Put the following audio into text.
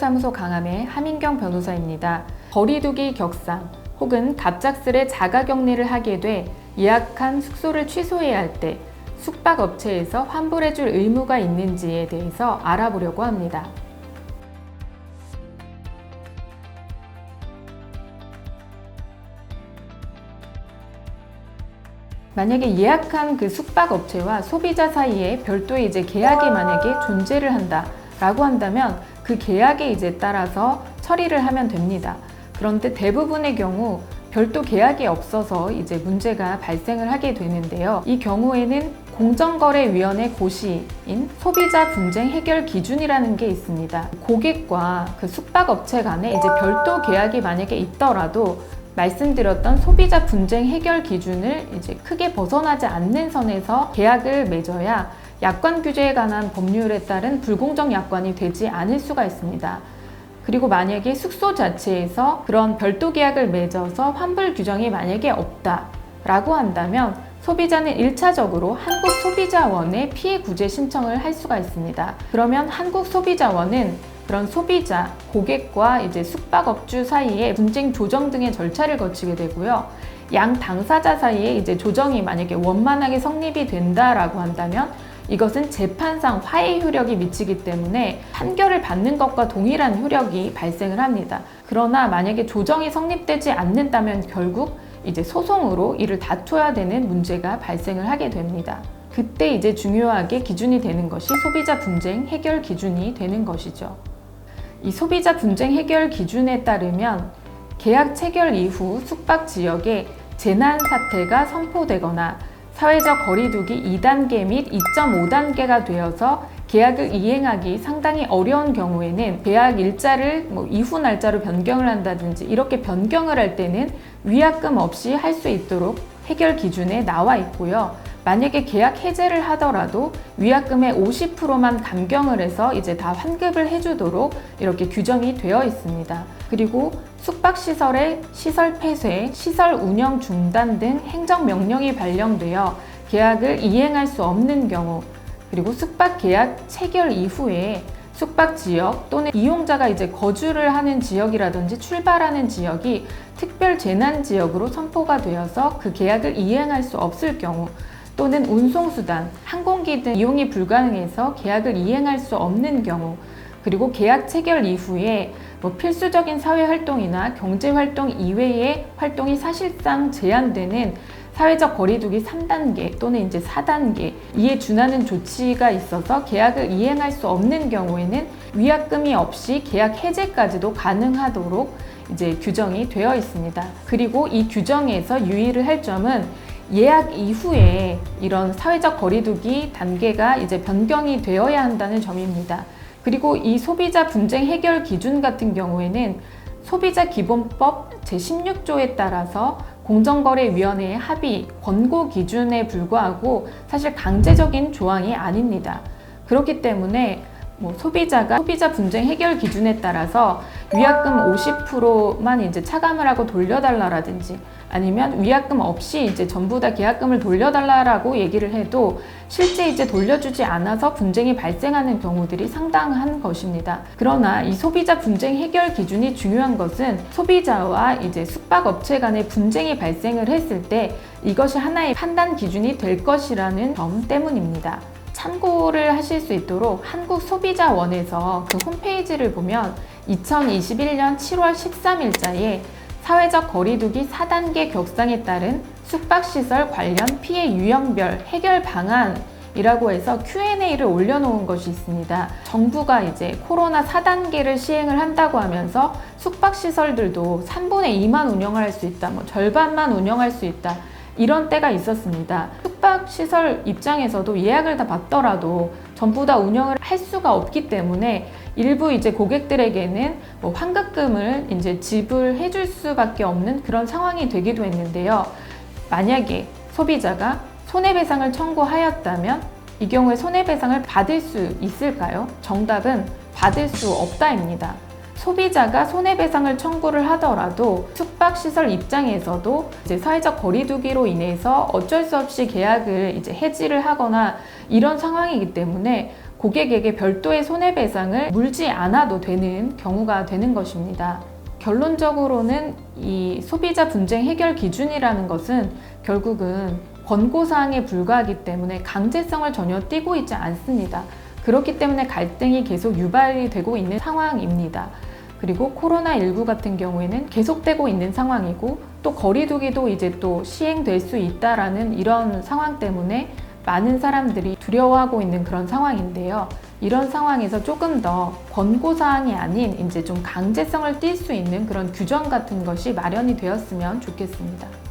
법률사무소 강함의 하민경 변호사입니다. 거리두기 격상 혹은 갑작스레 자가격리를 하게 돼 예약한 숙소를 취소해야 할 때 숙박업체에서 환불해줄 의무가 있는지에 대해서 알아보려고 합니다. 만약에 예약한 그 숙박업체와 소비자 사이에 별도의 계약이 만약에 존재를 한다라고 한다면 그 계약에 따라서 처리를 하면 됩니다. 그런데 대부분의 경우 별도 계약이 없어서 문제가 발생을 하게 되는데요. 이 경우에는 공정거래위원회 고시인 소비자 분쟁 해결 기준이라는 게 있습니다. 고객과 그 숙박업체 간에 별도 계약이 만약에 있더라도 말씀드렸던 소비자 분쟁 해결 기준을 크게 벗어나지 않는 선에서 계약을 맺어야 약관 규제에 관한 법률에 따른 불공정 약관이 되지 않을 수가 있습니다. 그리고 만약에 숙소 자체에서 그런 별도 계약을 맺어서 환불 규정이 만약에 없다라고 한다면 소비자는 1차적으로 한국소비자원에 피해 구제 신청을 할 수가 있습니다. 그러면 한국소비자원은 그런 소비자, 고객과 숙박업주 사이에 분쟁 조정 등의 절차를 거치게 되고요. 양 당사자 사이에 조정이 만약에 원만하게 성립이 된다라고 한다면 이것은 재판상 화해 효력이 미치기 때문에 판결을 받는 것과 동일한 효력이 발생을 합니다. 그러나 만약에 조정이 성립되지 않는다면 결국 소송으로 이를 다퉈야 되는 문제가 발생을 하게 됩니다. 그때 중요하게 기준이 되는 것이 소비자 분쟁 해결 기준이 되는 것이죠. 이 소비자 분쟁 해결 기준에 따르면 계약 체결 이후 숙박 지역에 재난 사태가 선포되거나 사회적 거리두기 2단계 및 2.5단계가 되어서 계약을 이행하기 상당히 어려운 경우에는 계약 일자를 이후 날짜로 변경을 한다든지 이렇게 변경을 할 때는 위약금 없이 할 수 있도록 해결 기준에 나와 있고요. 만약에 계약 해제를 하더라도 위약금의 50%만 감경을 해서 다 환급을 해주도록 이렇게 규정이 되어 있습니다. 그리고 숙박시설의 시설 폐쇄, 시설 운영 중단 등 행정명령이 발령되어 계약을 이행할 수 없는 경우, 그리고 숙박 계약 체결 이후에 숙박 지역 또는 이용자가 거주를 하는 지역이라든지 출발하는 지역이 특별 재난 지역으로 선포가 되어서 그 계약을 이행할 수 없을 경우, 또는 운송수단, 항공기 등 이용이 불가능해서 계약을 이행할 수 없는 경우, 그리고 계약 체결 이후에 필수적인 사회활동이나 경제활동 이외의 활동이 사실상 제한되는 사회적 거리두기 3단계 또는 4단계 이에 준하는 조치가 있어서 계약을 이행할 수 없는 경우에는 위약금이 없이 계약 해제까지도 가능하도록 규정이 되어 있습니다. 그리고 이 규정에서 유의를 할 점은 예약 이후에 이런 사회적 거리두기 단계가 변경이 되어야 한다는 점입니다. 그리고 이 소비자 분쟁 해결 기준 같은 경우에는 소비자기본법 제16조에 따라서 공정거래위원회의 합의, 권고 기준에 불과하고 사실 강제적인 조항이 아닙니다. 그렇기 때문에 소비자가 소비자 분쟁 해결 기준에 따라서 위약금 50%만 차감을 하고 돌려달라라든지 아니면 위약금 없이 전부 다 계약금을 돌려달라라고 얘기를 해도 실제 돌려주지 않아서 분쟁이 발생하는 경우들이 상당한 것입니다. 그러나 이 소비자 분쟁 해결 기준이 중요한 것은 소비자와 숙박업체 간의 분쟁이 발생을 했을 때 이것이 하나의 판단 기준이 될 것이라는 점 때문입니다. 참고를 하실 수 있도록 한국소비자원에서 그 홈페이지를 보면 2021년 7월 13일자에 사회적 거리두기 4단계 격상에 따른 숙박시설 관련 피해 유형별 해결 방안이라고 해서 Q&A를 올려놓은 것이 있습니다. 정부가 코로나 4단계를 시행을 한다고 하면서 숙박시설들도 3분의 2만 운영을 할 수 있다, 절반만 운영할 수 있다, 이런 때가 있었습니다. 숙박시설 입장에서도 예약을 다 받더라도 전부 다 운영을 할 수가 없기 때문에 일부 고객들에게는 환급금을 지불해 줄 수밖에 없는 그런 상황이 되기도 했는데요. 만약에 소비자가 손해배상을 청구하였다면 이 경우에 손해배상을 받을 수 있을까요? 정답은 받을 수 없다입니다. 소비자가 손해배상을 청구를 하더라도 숙박시설 입장에서도 사회적 거리두기로 인해서 어쩔 수 없이 계약을 해지를 하거나 이런 상황이기 때문에 고객에게 별도의 손해배상을 물지 않아도 되는 경우가 되는 것입니다. 결론적으로는 이 소비자 분쟁 해결 기준이라는 것은 결국은 권고사항에 불과하기 때문에 강제성을 전혀 띠고 있지 않습니다. 그렇기 때문에 갈등이 계속 유발이 되고 있는 상황입니다. 그리고 코로나19 같은 경우에는 계속되고 있는 상황이고 또 거리두기도 이제 또 시행될 수 있다라는 이런 상황 때문에 많은 사람들이 두려워하고 있는 그런 상황인데요. 이런 상황에서 조금 더 권고사항이 아닌 이제 좀 강제성을 띌 수 있는 그런 규정 같은 것이 마련이 되었으면 좋겠습니다.